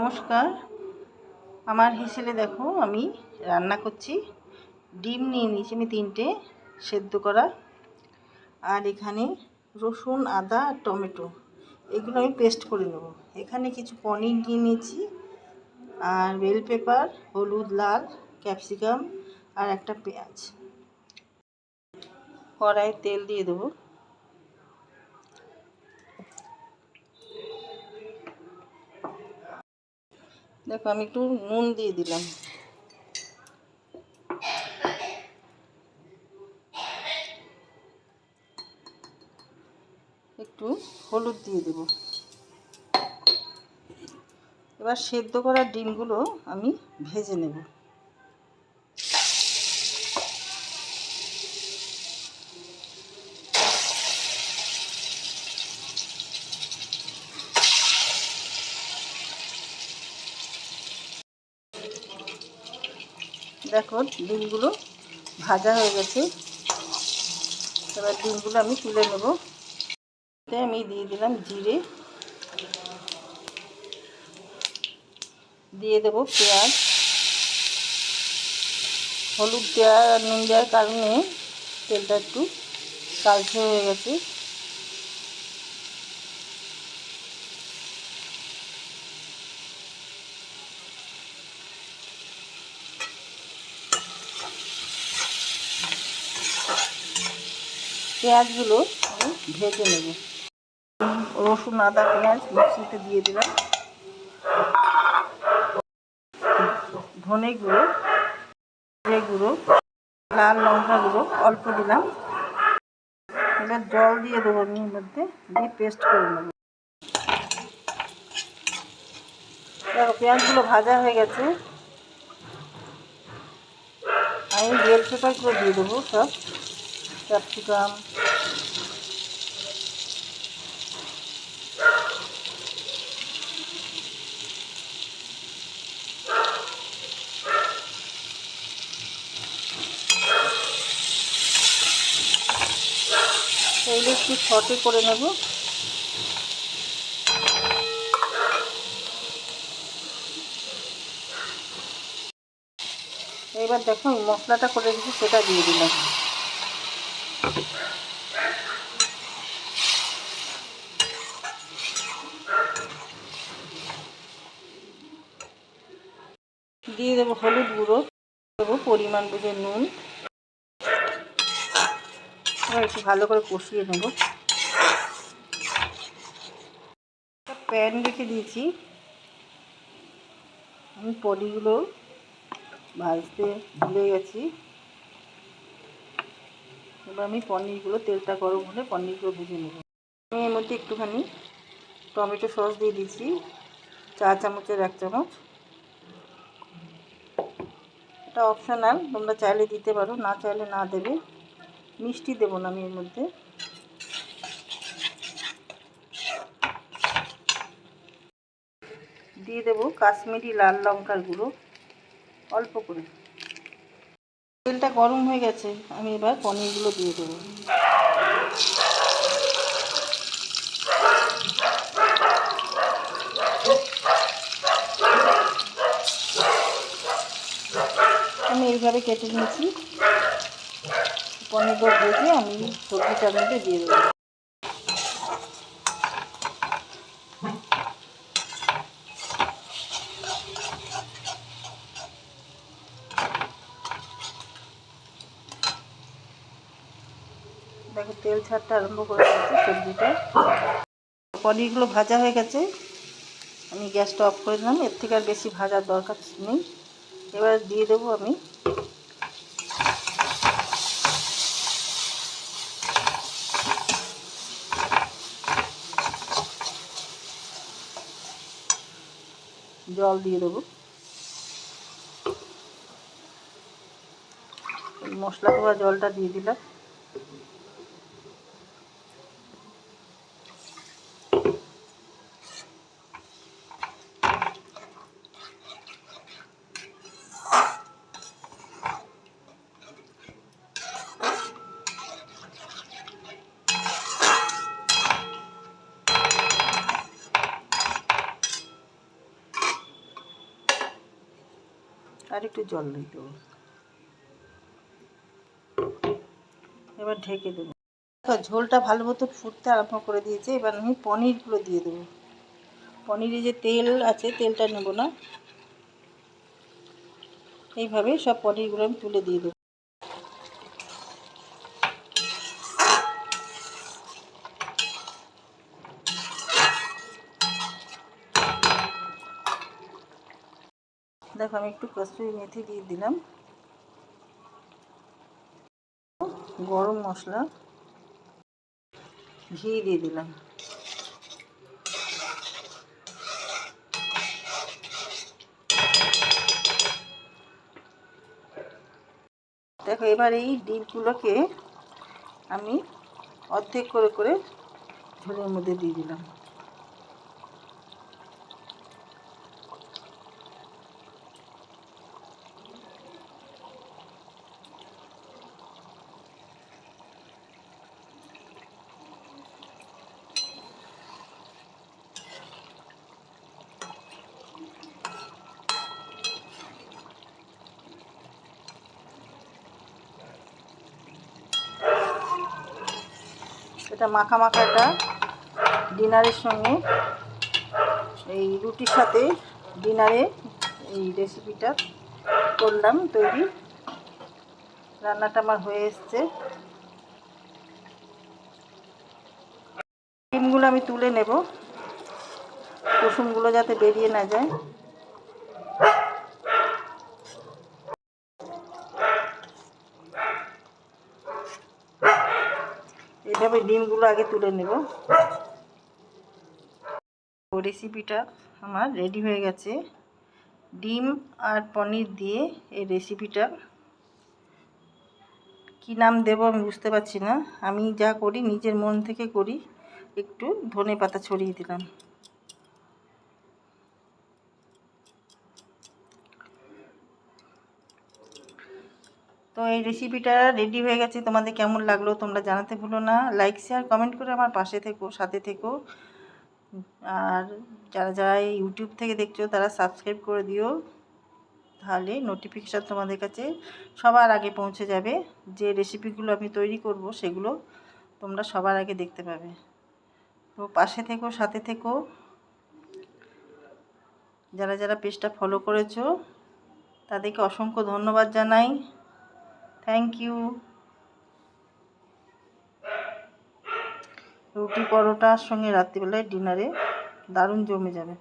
নমস্কার। আমার হিসেবে দেখো আমি রান্না করছি। ডিম নিয়ে নিয়েছি আমি 3টে সেদ্ধ করা, আর এখানে রসুন, আদা আর টমেটো এগুলো আমি পেস্ট করে নেব। এখানে কিছু পনির নিয়ে নিয়েছি, আর বেল পেপার, হলুদ, লাল, ক্যাপসিকাম আর একটা পেঁয়াজ। কড়াইয়ে তেল দিয়ে দেবো। দেখো আমি একটু নুন দিয়ে দিলাম, একটু হলুদ দিয়ে দেব। এবার সেদ্ধ করা ডিমগুলো আমি ভেজে নেব। দেখো ডিমগুলো ভাজা হয়ে গেছে। এবার ডিমগুলো আমি তুলে নেব। আমি দিয়ে দিলাম জিরে, দিয়ে দেবো পেঁয়াজ। হলুদ দেওয়া আর নুন দেওয়ার কারণে তেলটা একটু কালচে হয়ে গেছে। পেঁয়াজগুলো আমি ভেজে নেব। রসুন, আদা, পেঁয়াজ মিক্সিতে দিয়ে দিলাম। ধনে গুঁড়ো, জিরে গুঁড়ো, লাল লঙ্কা গুঁড়ো অল্প দিলাম। এবার জল দিয়ে দেবো আমি এর মধ্যে, দিয়ে পেস্ট করে নেব। দেখো পেঁয়াজগুলো ভাজা হয়ে গেছে। আমি বেল পেপারগুলো দিয়ে দেবো, সব ক্যাপসিকাম, এগুলো একটু সটে করে নেব। এবার দেখো মশলাটা করে রেখেছি, সেটা দিয়ে দিলাম। দিয়ে দেবো হলুদ গুঁড়ো, দেবো পরিমাণ বুঝে নুন। এবার একটু ভালো করে কষিয়ে নেব। প্যান রেখে দিয়েছি, আমি পনিরগুলো ভাজতে ভুলে গেছি। এবার আমি পনিরগুলো, তেলটা গরম হলে পনিরগুলো ভেজে নেব। আমি এর মধ্যে একটুখানি টমেটো সস দিয়ে দিচ্ছি, 4 চামচের 1 চামচ। এটা অপশনাল, তোমরা চাইলে দিতে পারো, না চাইলে না দেবে। মিষ্টি দেবো না আমি এর মধ্যে। দিয়ে দেবো কাশ্মীরি লাল লঙ্কার গুঁড়ো অল্প করে। তেলটা গরম হয়ে গেছে, আমি এবার পনিরগুলো দিয়ে দেবো। আমি এইভাবে কেটে নিয়েছি। পনিরগুলো ভেজে আমি সবজিটার মধ্যে দিয়ে দেবো। দেখো তেল ছাড়তে আরম্ভ করে দিয়েছি সবজিটা। পনিরগুলো ভাজা হয়ে গেছে, আমি গ্যাসটা অফ করে দিলাম। এর থেকে আর বেশি ভাজার দরকার নেই। এবার দিয়ে দেবো আমি জল, দিয়ে দেবো মশলা ধোয়া জলটা দিয়ে দিলাম। আর একটু জল দিয়ে দেবো। এবার ঢেকে দেবো। ঝোলটা ভালো মতো ফুটতে আরম্ভ করে দিয়েছে। এবার আমি পনিরগুলো দিয়ে দেবো। পনিরে যে তেল আছে তেলটা নেব না, এইভাবে সব পনিরগুলো আমি তুলে দিয়ে দেবো। দেখো আমি একটু কসুরি মেথি দিয়ে দিলাম, গরম মশলা, ঘি দিয়ে দিলাম। দেখো এবার এই ডিমগুলোকে আমি অর্ধেক করে করে ঝোলের মধ্যে দিয়ে দিলাম। এটা মাখা মাখাটা ডিনারের সঙ্গে, এই রুটির সাথে ডিনারে এই রেসিপিটা করলাম তৈরি। রান্নাটা আমার হয়ে এসছে। ডিমগুলো আমি তুলে নেব, কুসুমগুলো যাতে বেরিয়ে না যায়। এইভাবে ডিমগুলো আগে তুলে নেব। রেসিপিটা আমার রেডি হয়ে গেছে। ডিম আর পনির দিয়ে এই রেসিপিটা কী নাম দেব আমি বুঝতে পারছি না। আমি যা করি নিজের মন থেকে করি। একটু ধনেপাতা ছড়িয়ে দিলাম। তো এই রেসিপিটা রেডি হয়ে গেছে। তোমাদের কেমন লাগলো তোমরা জানাতে ভুলো না। লাইক শেয়ার কমেন্ট করে আমার পাশে থেকো, সাথে থেকো। আর যারা যারা এই ইউটিউব থেকে দেখছো তারা সাবস্ক্রাইব করে দিও, তাহলে নোটিফিকেশান তোমাদের কাছে সবার আগে পৌঁছে যাবে। যে রেসিপিগুলো আমি তৈরি করব সেগুলো তোমরা সবার আগে দেখতে পাবে। তো পাশে থেকো, সাথে থেকো। যারা যারা পেজটা ফলো করেছো তাদেরকে অসংখ্য ধন্যবাদ জানাই। Thank you. রুটি পরোটার সঙ্গে রাত্রিবেলায় ডিনারে দারুণ জমে যাবে।